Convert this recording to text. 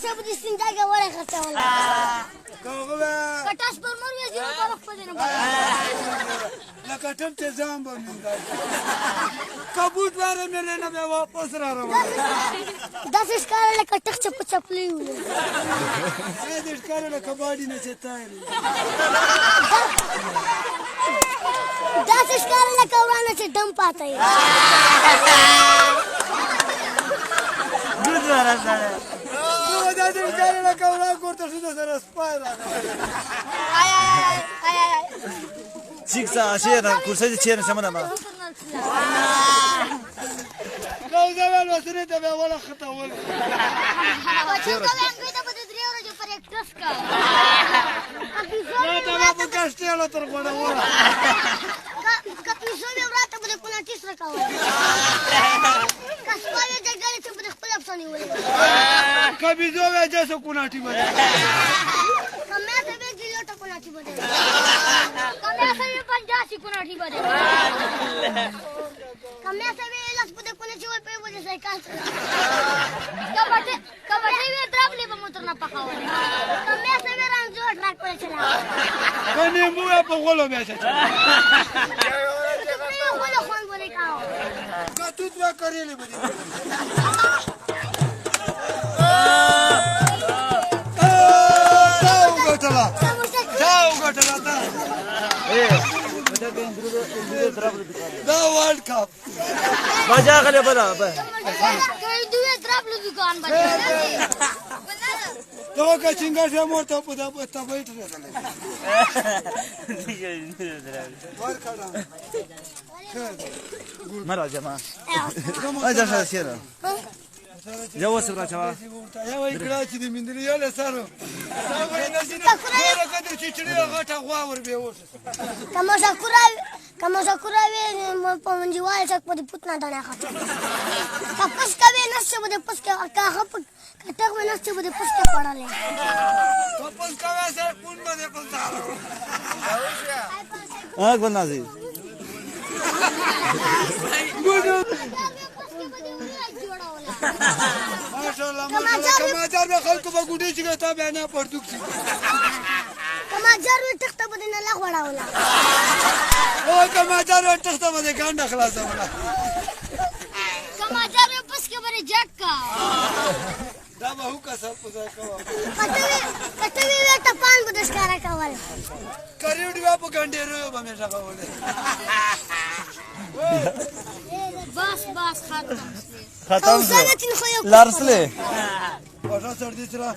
نشه بده استنجا کې وړه خرڅول کوغه کټاس پر مور وې زیرو په وخت پدې نه لکه ټم ته ځم به مونږه کبوت واره مې نه به واپس را روان داسې ښکاره لکه ټک چپ چپلی و دې ښکاره لکه باډي نه چې تایري داسې ښکاره لکه ورانه چې دم پاته یې ګوډ واره سره داسې ښکاره لکه وران کورته شو د سره سپای چیک سا شیر کورسای چیر شمنه ما نو زمان وسنه ته به ولا خطا ولا بچو ته انګوي ته بده درې ورځې پر اکټرس کا نو ته به کاشتیاله تر غوړه ولا کپی زو مې وراته بده کونه تیس راکاوه کسباله جګړه چې بده خپل افسانه ولې کبي زو وې جسو کوناټي باندې کمه ته به ګلوټه کوناټي باندې کمه ته به پنجاسي کوناټي باندې کمه ته به لاس بده کونه چې وې په وځي سایکل کبټي وې درابلې په موټر نه پخاوله کمه ته به رانځو ټراک پر چلا کني مو په غولو بیا چې غولو خوان بونه کاو کتوت وا کړلې بده دا وګټلا تا دا ورلد کپ بجا غلې بلا دوی درابلو دکان باندې دا که څنګه چې مورته په دا په تابېټ مرا جما اجازه شیر یا وسره چوا یا وای کړه چې د مندري یاله سره دا وای نه چې نه کده چې چړې غټه غوا ور به وښه کما سکورا وی په منجوال څخه په پټنا دانه خاطر پس کوي نشه بده پس کا خپ کټه مې نشه بده پس کا پړاله پس کا سره پون باندې پس اګ بنازي ماشاءالله ماشاءالله کماجر به خلکو به ګوډي چې تا به نه پړدوک شي کماجر وی تخته بده نه لغ وړاوله او کماجر تخته بده ګانډه خلاصوله کماجر پس کې بره جک کا دا به هو کا سر پوزا کوه کټوي وی ټپان بده ښکارا کول کریوډ وا په ګانډېرو به مې ځغوله ختم لارسله واشا سر دي سره